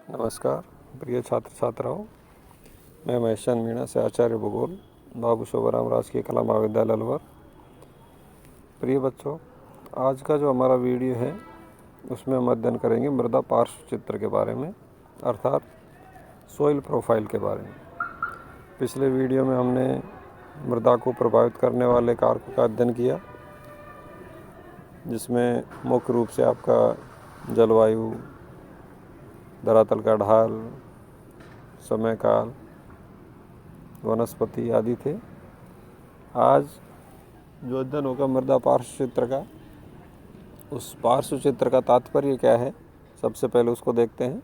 नमस्कार प्रिय छात्र छात्राओं, मैं महेश चंद मीणा से आचार्य भूगोल बाबू शोभाराम राजकीय कला महाविद्यालय अलवर। प्रिय बच्चों, आज का जो हमारा वीडियो है उसमें हम अध्ययन करेंगे मृदा पार्श्व चित्र के बारे में, अर्थात सोइल प्रोफाइल के बारे में। पिछले वीडियो में हमने मृदा को प्रभावित करने वाले कारकों का अध्ययन किया, जिसमें मुख्य रूप से आपका जलवायु, धरातल का ढाल, समय काल, वनस्पति आदि थे। आज जो अध्ययन होगा मृदा पार्श्व चित्र का, उस पार्श्व चित्र का तात्पर्य क्या है, सबसे पहले उसको देखते हैं।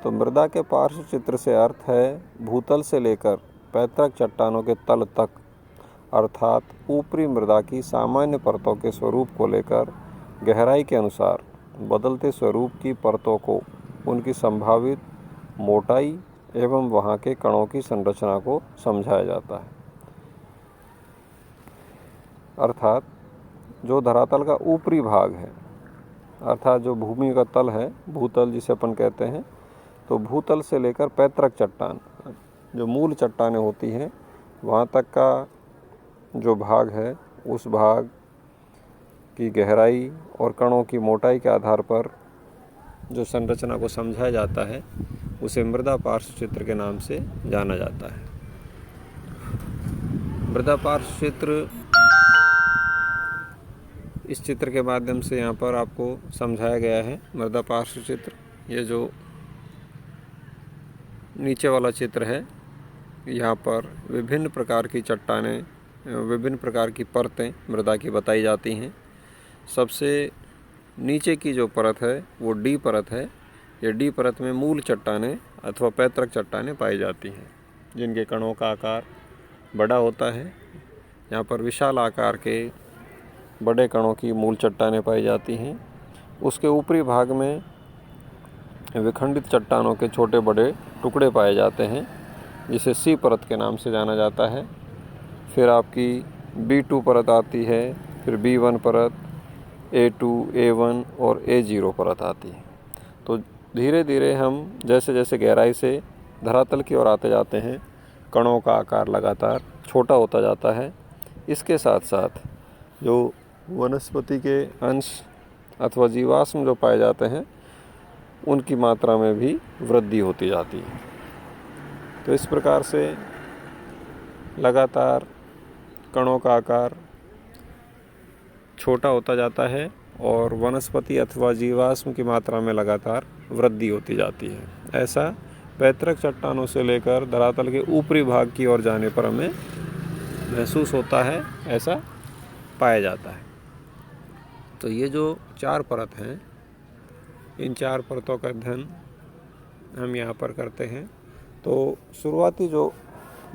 तो मृदा के पार्श्व चित्र से अर्थ है भूतल से लेकर पैतृक चट्टानों के तल तक, अर्थात ऊपरी मृदा की सामान्य परतों के स्वरूप को लेकर गहराई के अनुसार बदलते स्वरूप की परतों को, उनकी संभावित मोटाई एवं वहाँ के कणों की संरचना को समझाया जाता है। अर्थात जो धरातल का ऊपरी भाग है, अर्थात जो भूमि का तल है, भूतल जिसे अपन कहते हैं, तो भूतल से लेकर पैतृक चट्टान, जो मूल चट्टानें होती हैं, वहाँ तक का जो भाग है, उस भाग की गहराई और कणों की मोटाई के आधार पर जो संरचना को समझाया जाता है, उसे मृदा पार्श्व चित्र के नाम से जाना जाता है। मृदा पार्श्व चित्र, इस चित्र के माध्यम से यहाँ पर आपको समझाया गया है। मृदा पार्श्व चित्र, ये जो नीचे वाला चित्र है, यहाँ पर विभिन्न प्रकार की चट्टानें, विभिन्न प्रकार की परतें मृदा की बताई जाती हैं। सबसे नीचे की जो परत है वो डी परत है। ये डी परत में मूल चट्टानें अथवा पैतृक चट्टानें पाई जाती हैं, जिनके कणों का आकार बड़ा होता है। यहाँ पर विशाल आकार के बड़े कणों की मूल चट्टानें पाई जाती हैं। उसके ऊपरी भाग में विखंडित चट्टानों के छोटे बड़े टुकड़े पाए जाते हैं, जिसे सी परत के नाम से जाना जाता है। फिर आपकी B2 परत आती है, फिर B1 परत, A2, A1 और A0 परत आती है। तो धीरे धीरे हम जैसे जैसे गहराई से धरातल की ओर आते जाते हैं, कणों का आकार लगातार छोटा होता जाता है। इसके साथ साथ जो वनस्पति के अंश अथवा जीवाश्म जो पाए जाते हैं, उनकी मात्रा में भी वृद्धि होती जाती है। तो इस प्रकार से लगातार कणों का आकार छोटा होता जाता है और वनस्पति अथवा जीवाश्म की मात्रा में लगातार वृद्धि होती जाती है। ऐसा पैतृक चट्टानों से लेकर धरातल के ऊपरी भाग की ओर जाने पर हमें महसूस होता है, ऐसा पाया जाता है। तो ये जो चार परत हैं, इन चार परतों का अध्ययन हम यहाँ पर करते हैं। तो शुरुआती जो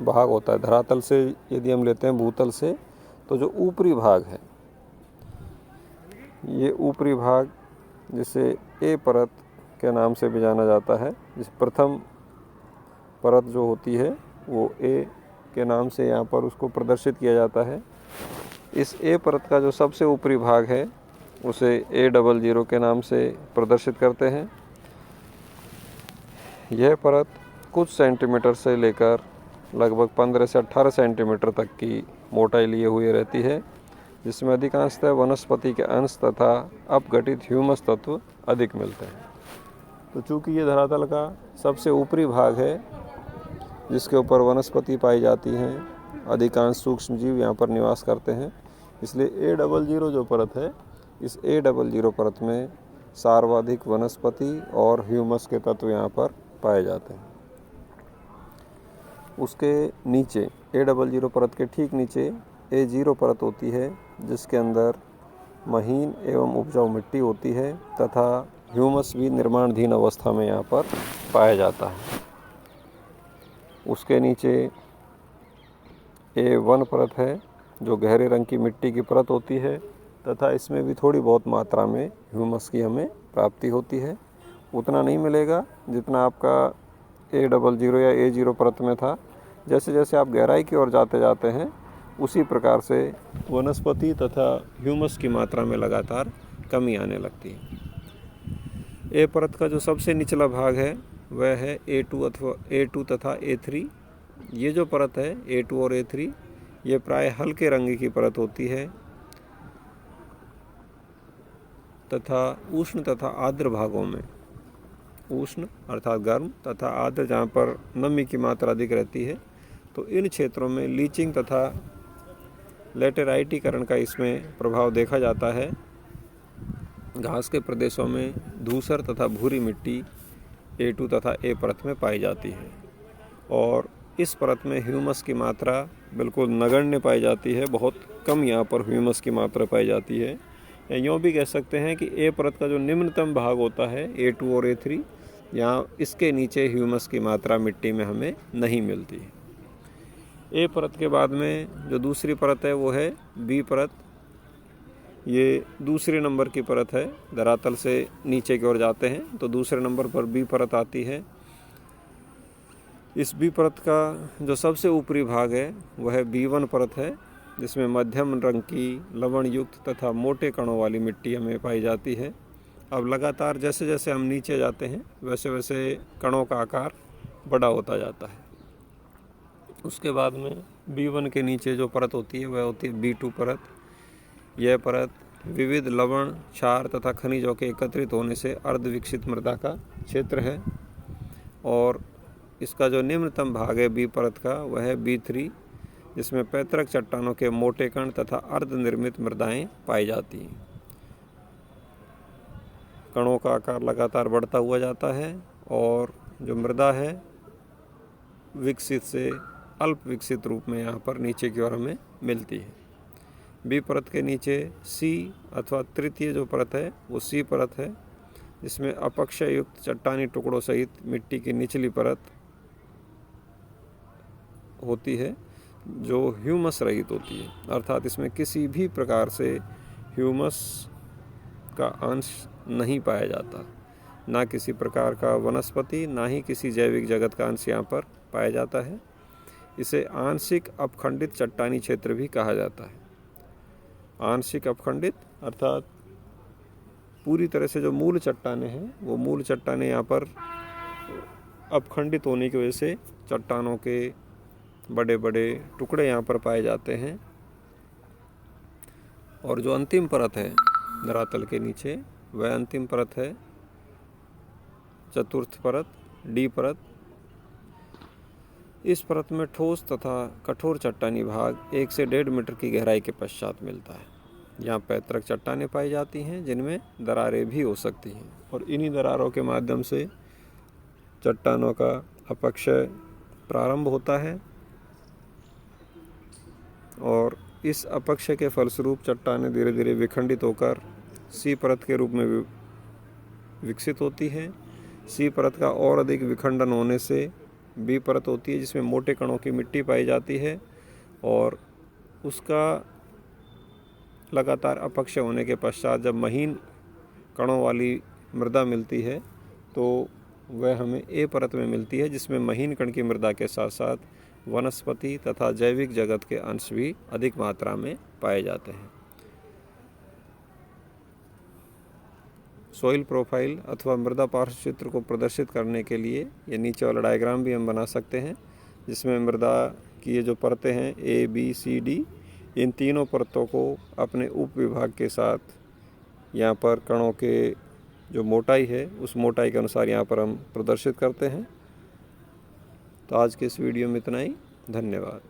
भाग होता है धरातल से, यदि हम लेते हैं भूतल से, तो जो ऊपरी भाग है, ये ऊपरी भाग जिसे ए परत के नाम से भी जाना जाता है, जिस प्रथम परत जो होती है वो ए के नाम से यहाँ पर उसको प्रदर्शित किया जाता है। इस ए परत का जो सबसे ऊपरी भाग है उसे A00 के नाम से प्रदर्शित करते हैं। यह परत कुछ सेंटीमीटर से लेकर लगभग 15 से 18 सेंटीमीटर तक की मोटाई लिए हुए रहती है, जिसमें अधिकांशतः वनस्पति के अंश तथा अपघटित ह्यूमस तत्व अधिक मिलते हैं। तो चूँकि ये धरातल का सबसे ऊपरी भाग है, जिसके ऊपर वनस्पति पाई जाती हैं, अधिकांश सूक्ष्म जीव यहाँ पर निवास करते हैं, इसलिए A00 जो परत है, इस A00 परत में सर्वाधिक वनस्पति और ह्यूमस के तत्व यहाँ पर पाए जाते हैं। उसके नीचे A00 परत के ठीक नीचे A0 परत होती है, जिसके अंदर महीन एवं उपजाऊ मिट्टी होती है तथा ह्यूमस भी निर्माणाधीन अवस्था में यहाँ पर पाया जाता है। उसके नीचे A1 परत है, जो गहरे रंग की मिट्टी की परत होती है तथा इसमें भी थोड़ी बहुत मात्रा में ह्यूमस की हमें प्राप्ति होती है। उतना नहीं मिलेगा जितना आपका A00 या A0 परत में था। जैसे जैसे आप गहराई की ओर जाते जाते हैं, उसी प्रकार से वनस्पति तथा ह्यूमस की मात्रा में लगातार कमी आने लगती है। ए परत का जो सबसे निचला भाग है वह है A2 तथा A3। ये जो परत है A2 और A3 ये प्राय हल्के रंग की परत होती है तथा उष्ण तथा आर्द्र भागों में, उष्ण अर्थात गर्म तथा आर्द्र जहाँ पर नमी की मात्रा अधिक रहती है, तो इन क्षेत्रों में लीचिंग तथा लेटेराइटीकरण का इसमें प्रभाव देखा जाता है। घास के प्रदेशों में धूसर तथा भूरी मिट्टी A2 तथा A परत में पाई जाती है और इस परत में ह्यूमस की मात्रा बिल्कुल नगण्य पाई जाती है। बहुत कम यहाँ पर ह्यूमस की मात्रा पाई जाती है। या यूँ भी कह सकते हैं कि A परत का जो निम्नतम भाग होता है A2 और A3, यहाँ इसके नीचे ह्यूमस की मात्रा मिट्टी में हमें नहीं मिलती है। A परत के बाद में जो दूसरी परत है वो है B परत। ये दूसरे नंबर की परत है। धरातल से नीचे की ओर जाते हैं तो दूसरे नंबर पर B परत आती है। इस B परत का जो सबसे ऊपरी भाग है वह B1 परत है, जिसमें मध्यम रंग की लवण युक्त तथा मोटे कणों वाली मिट्टी हमें पाई जाती है। अब लगातार जैसे जैसे हम नीचे जाते हैं वैसे वैसे कणों का आकार बड़ा होता जाता है। उसके बाद में B1 के नीचे जो परत होती है वह होती है B2 परत। यह परत विविध लवण, क्षार तथा खनिजों के एकत्रित होने से अर्धविकसित मृदा का क्षेत्र है और इसका जो निम्नतम भाग है B परत का वह है B3, जिसमें पैतृक चट्टानों के मोटे कण तथा अर्धनिर्मित मृदाएं पाई जाती हैं। कणों का आकार लगातार बढ़ता हुआ जाता है और जो मृदा है विकसित से अल्प विकसित रूप में यहाँ पर नीचे की ओर हमें मिलती है। B परत के नीचे C अथवा तृतीय जो परत है वो C परत है, जिसमें अपक्षय युक्त चट्टानी टुकड़ों सहित मिट्टी की निचली परत होती है जो ह्यूमस रहित होती है, अर्थात इसमें किसी भी प्रकार से ह्यूमस का अंश नहीं पाया जाता। ना किसी प्रकार का वनस्पति ना ही किसी जैविक जगत का अंश यहाँ पर पाया जाता है। इसे आंशिक अपखंडित चट्टानी क्षेत्र भी कहा जाता है। आंशिक अपखंडित अर्थात पूरी तरह से जो मूल चट्टानें हैं वो मूल चट्टानें यहाँ पर अपखंडित होने की वजह से चट्टानों के बड़े बड़े टुकड़े यहाँ पर पाए जाते हैं। और जो अंतिम परत है धरातल के नीचे वह अंतिम परत है चतुर्थ परत D परत। इस परत में ठोस तथा कठोर चट्टानी भाग 1 से 1.5 मीटर की गहराई के पश्चात मिलता है। यहाँ पैतृक चट्टानें पाई जाती हैं जिनमें दरारें भी हो सकती हैं और इन्हीं दरारों के माध्यम से चट्टानों का अपक्षय प्रारंभ होता है और इस अपक्षय के फलस्वरूप चट्टानें धीरे धीरे विखंडित होकर C परत के रूप में विकसित होती है। C परत का और अधिक विखंडन होने से B परत होती है, जिसमें मोटे कणों की मिट्टी पाई जाती है और उसका लगातार अपक्षय होने के पश्चात जब महीन कणों वाली मृदा मिलती है तो वह हमें A परत में मिलती है, जिसमें महीन कण की मृदा के साथ साथ वनस्पति तथा जैविक जगत के अंश भी अधिक मात्रा में पाए जाते हैं। सॉइल प्रोफाइल अथवा मृदा पार्श्व चित्र को प्रदर्शित करने के लिए ये नीचे वाला डायग्राम भी हम बना सकते हैं, जिसमें मृदा की ये जो परतें हैं A, B, C, D, इन तीनों परतों को अपने उप विभाग के साथ यहाँ पर कणों के जो मोटाई है उस मोटाई के अनुसार यहाँ पर हम प्रदर्शित करते हैं। तो आज के इस वीडियो में इतना ही। धन्यवाद।